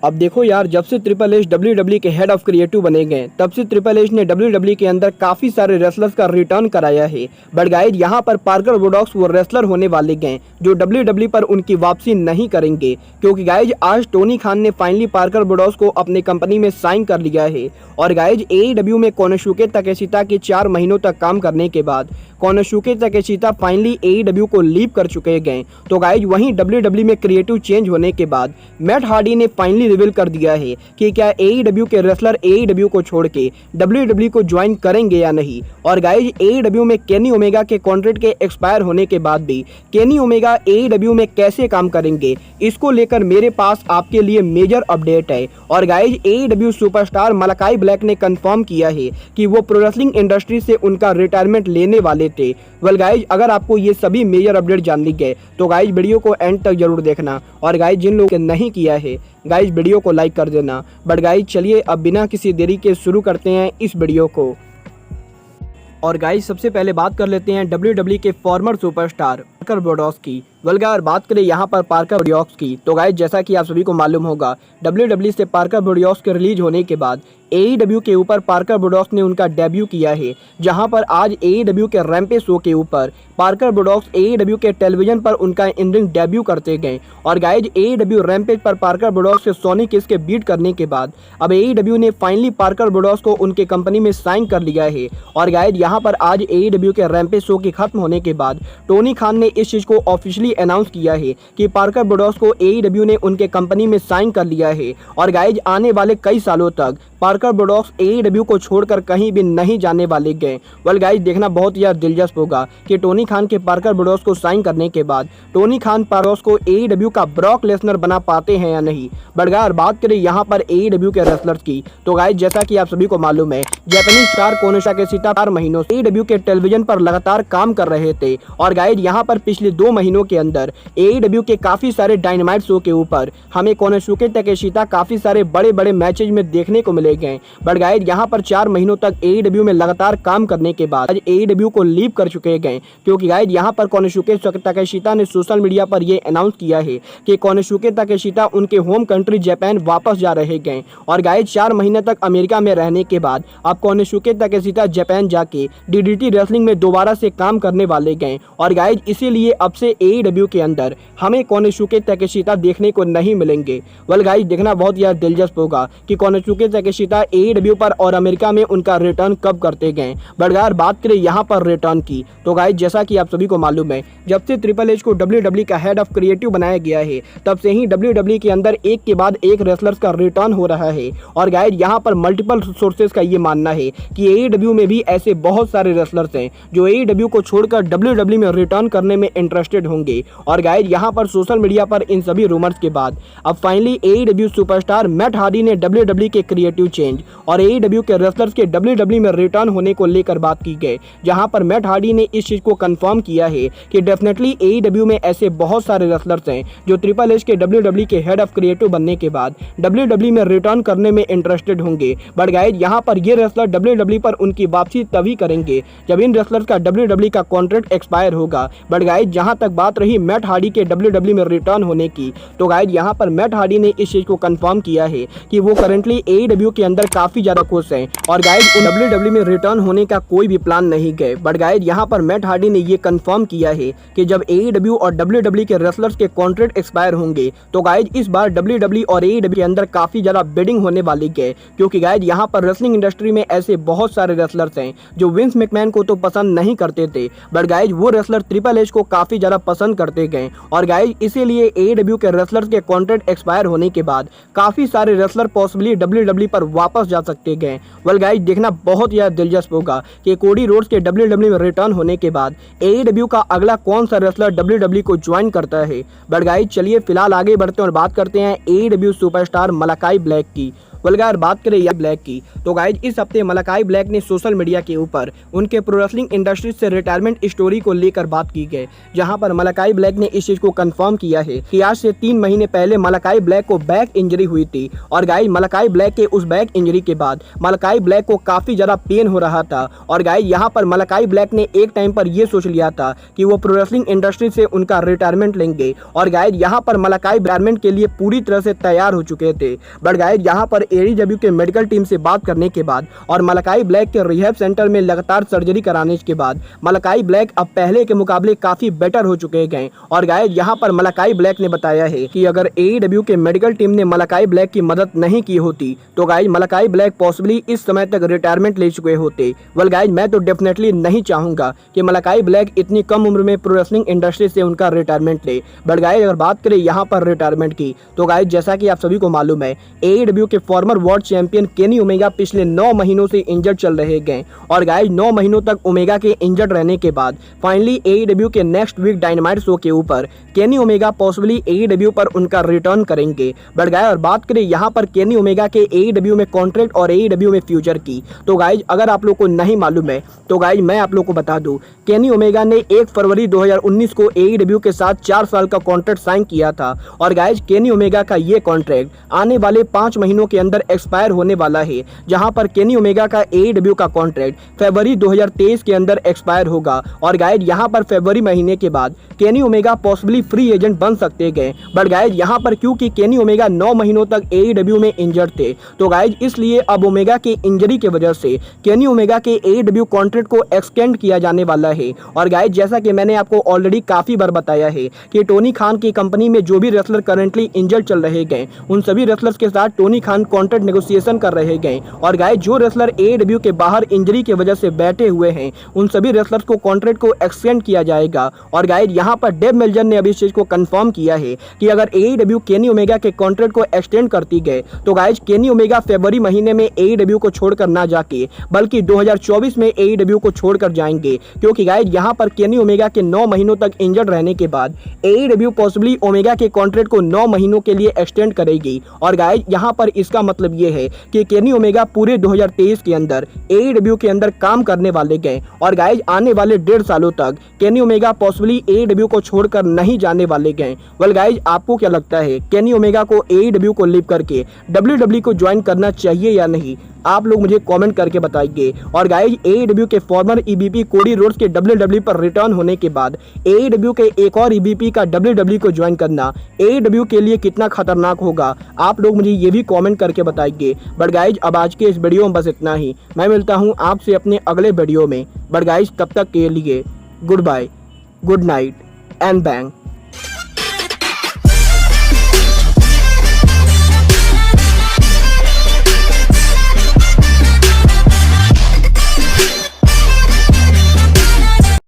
अब देखो यार, जब से ट्रिपल एच WWE के हेड ऑफ क्रिएटिव बने गए तब से ट्रिपल एच ने WWE के अंदर काफी सारे रेसलर्स का रिटर्न कराया है। बट गाइज यहाँ पर पार्कर बुलडॉग्स वो रेसलर होने वाले गए जो WWE पर उनकी वापसी नहीं करेंगे, क्योंकि गाइज आज टोनी खान ने फाइनली पार्कर बुलडॉग्स को अपने कंपनी में साइन कर लिया है। और गाइज AEW में कोनोशुके ताकेशिता के 4 महीनों तक काम करने के बाद कोनोशुके ताकेशिता फाइनली AEW को लीव कर चुके गए। तो गाइज वहीं WWE में क्रिएटिव चेंज होने के बाद मैट हार्डी ने फाइनली रिवील कर दिया है कि क्या AEW के रेसलर AEW को छोड़ के WWE को ज्वाइन करेंगे या नहीं। और गाइज AEW में केनी ओमेगा के कॉन्ट्रैक्ट के एक्सपायर होने के बाद भी केनी ओमेगा AEW में कैसे काम करेंगे, इसको लेकर मेरे पास आपके लिए मेजर अपडेट है। और guys AEW superstar Malachi black ने कंफर्म किया है कि वो प्रो रेसलिंग इंडस्ट्री से उनका रिटायरमेंट लेने वाले थे। वेल गाइज, अगर आपको ये सभी मेजर अपडेट जानने गए तो गाइज वीडियो को एंड तक जरूर देखना। और गाइज जिन लोगों ने नहीं किया है गाइज वीडियो को लाइक कर देना। बट गाइज चलिए अब बिना किसी देरी के शुरू करते हैं इस वीडियो को। और गाइज सबसे पहले बात कर लेते हैं WWE के फॉर्मर सुपरस्टार पार्कर बुलडॉग्स की। अगर बात करें यहाँ पर पार्कर बुलडॉग्स की तो गाइज जैसा कि आप सभी को मालूम होगा, WWE से पार्कर बुलडॉग्स के रिलीज होने के बाद AEW के ऊपर पार्कर बुलडॉग्स ने उनका डेब्यू किया है, जहां पर आज AEW के रैम्पेज शो के ऊपर पार्कर बुलडॉग्स AEW के टेलीविजन पर उनका इन रिंग डेब्यू करते गए। और गाइज AEW रैम्पेज पर पार्कर बुलडॉग्स से सोनी किस के बीट करने के बाद अब AEW ने फाइनली पार्कर बुलडॉग्स को उनके कंपनी में साइन कर लिया है। और गाइज यहाँ पर आज AEW के रैम्पेज शो के खत्म होने के बाद टोनी खान ने इस चीज को ऑफिशियली अनाउंस किया है कि पार्कर बुलडॉग्स को AEW ने उनके कंपनी में साइन कर लिया है। और गाइज आने वाले कई सालों तक पार्कर बुलडॉग्स AEW को छोड़कर कहीं भी नहीं जाने वाले गए। वेल गाइज देखना बहुत यार दिलचस्प होगा कि टोनी खान के पार्कर बुलडॉग्स को साइन करने के बाद टोनी खान पार्कर को AEW का ब्रॉक लेसनर बना पाते हैं या नहीं। बट अगर बात करें यहाँ पर AEW के रेसलर्स की तो गाइज जैसा कि आप सभी को मालूम है, जापानीज स्टार कोनोशुके ताकेशिता 4 महीनों से AEW के टेलीविजन पर लगातार काम कर रहे थे। और गाइज यहाँ पर पिछले 2 महीनों के अंदर AEW के काफी सारे डायनामाइट शो के ऊपर हमें कोनोशुके ताकेशिता काफी सारे बड़े बड़े मैचेज में देखने को मिले गए। बट गाइज यहाँ पर 4 महीनों तक AEW में लगातार काम करने के बाद आज AEW को लीव कर चुके गए, क्योंकि गाइज यहाँ पर कोनोशुके ताकेशिता ने सोशल मीडिया पर यह अनाउंस किया है कि कोनोशुके ताकेशिता उनके होम कंट्री जापान वापस जा रहे गए। और गाइज 4 महीने तक अमेरिका में रहने के बाद अब कोनोशुके ताकेशिता जापान जाके DDT रेसलिंग में दोबारा से काम करने वाले गए। और गाइज इसीलिए अब से AEW के अंदर हमें कोनोशुके ताकेशिता देखने को नहीं मिलेंगे। वेल गाइज देखना बहुत यार दिलचस्प होगा कि कोनोशुके ताकेशिता AEW पर और अमेरिका में उनका रिटर्न कब करते गए। बट अगर बात करें यहाँ पर रिटर्न की तो गाइज जैसा कि आप सभी को मालूम है, जब से ट्रिपल एच को WWE का हेड ऑफ क्रिएटिव बनाया गया है तब से ही WWE के अंदर एक के बाद एक रेसलर्स का रिटर्न हो रहा है। और गाइज यहाँ पर मल्टीपल सोर्सेज का ये मानना है कि AEW में भी ऐसे बहुत सारे रेसलर्स हैं जो AEW को छोड़कर WWE में रिटर्न करने में इंटरेस्टेड होंगे। और गाइज यहाँ पर सोशल मीडिया पर इन सभी रूमर्स के बाद अब finally AEW superstar Matt Hardy ने WWE के क्रिएटिव चेंज और AEW के रेसलर्स के WWE में रिटर्न होने को लेकर बात की गई, जहां पर मैट हार्डी ने इस चीज को कंफर्म किया है कि डेफिनेटली AEW में ऐसे बहुत सारे रेसलर्स हैं जो ट्रिपल एच के WWE के हेड ऑफ क्रिएटिव बनने के बाद WWE में रिटर्न करने में इंटरेस्टेड होंगे। बट गाइज यहाँ पर ये रेसलर WWE पर उनकी वापसी तभी करेंगे जब इन रेसलर्स का WWE का कॉन्ट्रैक्ट एक्सपायर होगा। बट गाइज जहां तक बात रही मैट हार्डी के WWE में रिटर्न होने की तो गाइज यहाँ पर मैट हार्डी ने इस चीज को कंफर्म किया है कि वो करंटली AEW के अंदर काफी ज्यादा खुश हैं। और गाइज WWE में रिटर्न होने का कोई भी प्लान नहीं गए। बट गाइज यहाँ पर मैट हार्डी ने ये कंफर्म किया है कि जब AEW और WWE के रेसलर्स के कॉन्ट्रैक्ट एक्सपायर होंगे तो गाइज इस बार WWE और AEW के अंदर काफी ज्यादा बिडिंग होने वाली है, क्योंकि गाइज यहाँ पर रेसलिंग इंडस्ट्री में ऐसे बहुत सारे रेसलर्स हैं जो विंस मैकमैन को तो पसंद नहीं करते थे, बट गाइज वो रेसलर ट्रिपल एच को काफी ज्यादा पसंद करते गए। और गाइज इसीलिए AEW के रेसलर्स के कॉन्ट्रैक्ट एक्सपायर होने के बाद काफी सारे रेसलर पॉसिबली WWE पर वापस जा सकते गए। वेल गाइज देखना बहुत यार दिलचस्प होगा कि कोडी रोड्स के WWE में रिटर्न होने के बाद AEW का अगला कौन सा रेसलर WWE को ज्वाइन करता है। बट गाइज चलिए फिलहाल आगे बढ़ते हैं और बात करते हैं AEW सुपरस्टार मलाकाई ब्लैक की। वेल गाइस बात करें या ब्लैक की तो गाइस इस हफ्ते मलाकाई ब्लैक ने सोशल मीडिया के ऊपर उनके प्रो रेसलिंग इंडस्ट्री से रिटायरमेंट स्टोरी को लेकर बात की गई, जहां पर मलाकाई ब्लैक ने इस चीज को कंफर्म किया है कि आज से 3 महीने पहले मलाकाई ब्लैक को बैक इंजरी हुई थी और गाइस मलाकाई ब्लैक के उस बैक इंजरी के बाद मलाकाई ब्लैक को काफी ज्यादा पेन हो रहा था और गाइस यहां पर मलाकाई ब्लैक ने एक टाइम पर यह सोच लिया था कि वो प्रो रेसलिंग इंडस्ट्री से उनका रिटायरमेंट लेंगे और गाइस यहां पर मलाकाई रिटायरमेंट के लिए पूरी तरह से तैयार हो चुके थे। बट गाइस यहां पर एडब्ल्यू के मेडिकल टीम से बात करने के बाद और मलाकाई ब्लैक के रिहैब सेंटर में लगातार सर्जरी कराने के बाद मलाकाई ब्लैक अब पहले के मुकाबले काफी बेटर हो चुके हैं और गाइस यहां पर मलाकाई ब्लैक ने बताया है कि अगर एडब्ल्यू के मेडिकल टीम ने मलाकाई ब्लैक की मदद नहीं की होती तो गाइस मलाकाई ब्लैक पॉसिबली इस समय तक रिटायरमेंट ले चुके होते। वेल गाइस मैं तो डेफिनेटली नहीं चाहूंगा कि मलाकाई ब्लैक इतनी कम उम्र में प्रो रेसलिंग इंडस्ट्री से उनका रिटायरमेंट ले। बट गाइस अगर बात करें यहां पर रिटायरमेंट की तो गाइस जैसा कि आप सभी को मालूम है एडब्ल्यू के farmer world champion Kenny Omega पिछले 9 महीनों से इंजर्ड चल रहे गए और गाइस 9 महीनों तक ओमेगा के इंजर्ड रहने के बाद फाइनली एडब्ल्यू के नेक्स्ट वीक डायनामाइट शो के ऊपर केनी ओमेगा पॉसिबली एडब्ल्यू पर उनका रिटर्न करेंगे। बट गाइस और बात करें यहां पर केनी ओमेगा के एडब्ल्यू में कॉन्ट्रैक्ट और एडब्ल्यू में फ्यूचर की तो गाइस अगर आप लोग को नहीं मालूम है तो गाइस मैं आप लोग को बता दूं केनी ओमेगा ने 1 फरवरी 2019 को एडब्ल्यू के साथ 4 साल का कॉन्ट्रैक्ट साइन किया था और गाइस केनी ओमेगा का ये कॉन्ट्रैक्ट आने वाले 5 महीनों के अंदर एक्सपायर होने वाला है, जहां पर केनी ओमेगा का एडब्ल्यू का कॉन्ट्रैक्ट फरवरी 2023 के अंदर एक्सपायर होगा और गाइस यहां पर फरवरी महीने के बाद Kenny Omega possibly free agent बन सकते गए। बट गाइस यहां पर क्योंकि केनी ओमेगा 9 महीनों तक एडब्ल्यू में इंजर्ड थे तो गाइस इसलिए अब ओमेगा के इंजरी की वजह से केनी ओमेगा के एडब्ल्यू कॉन्ट्रैक्ट को एक्सटेंड किया जाने वाला है। और गाइस जैसा कि मैंने आपको ऑलरेडी काफी बार बताया है कि टोनी खान की कंपनी में जो भी रेसलर करंटली इंजर्ड चल रहे गए उन सभी रेसलर्स के साथ टोनी खान कॉन्ट्रैक्ट नेगोशिएशन कर रहे गए और गाइस जो रेसलर एडब्ल्यू के बाहर इंजरी की वजह से बैठे हुए हैं उन सभी रेसलर्स को कॉन्ट्रैक्ट को एक्सटेंड किया जाएगा। और गाइस यहां पर डेव मेल्जर ने अभी इस चीज को कंफर्म किया है कि अगर एडब्ल्यू केनी ओमेगा के कॉन्ट्रैक्ट को एक्सटेंड करती गए तो गाइस केनी ओमेगा फरवरी महीने में एडब्ल्यू को छोड़कर ना जाके बल्कि 2024 में एडब्ल्यू को छोड़कर जाएंगे, क्योंकि गाइस यहां पर केनी ओमेगा के 9 महीनों तक इंजर्ड रहने के बाद एडब्ल्यू पॉसिबली ओमेगा के कॉन्ट्रैक्ट को 9 महीनों के लिए एक्सटेंड करेगी। और गाइस यहां पर इसका मतलब ये है कि केनी ओमेगा पूरे 2023 के अंदर एडब्ल्यू के अंदर काम करने वाले गए और गाइस आने वाले 1.5 सालों तक केनी ओमेगा पॉसिबली एडब्ल्यू को छोड़कर नहीं जाने वाले गए। वेल गाइस आपको क्या लगता है केनी ओमेगा को एडब्ल्यू को लीव करके डब्ल्यूडब्ल्यू को ज्वाइन करना चाहिए या नहीं? आप लोग मुझे कमेंट करके बताइए। और गाइस एडब्ल्यू के फॉर्मर ईबीपी कोडी रोड्स के डब्ल्यूडब्ल्यू पर रिटर्न होने के बाद एडब्ल्यू के एक और ईबीपी का डब्ल्यूडब्ल्यू को ज्वाइन करना एडब्ल्यू के लिए कितना खतरनाक होगा, आप लोग मुझे ये भी कमेंट करके बताइए। बट गाइस अब आज के इस वीडियो में बस इतना ही, मैं मिलता हूँ आपसे अपने अगले वीडियो में। बट गाइस तब तक के लिए goodbye, good night and bang.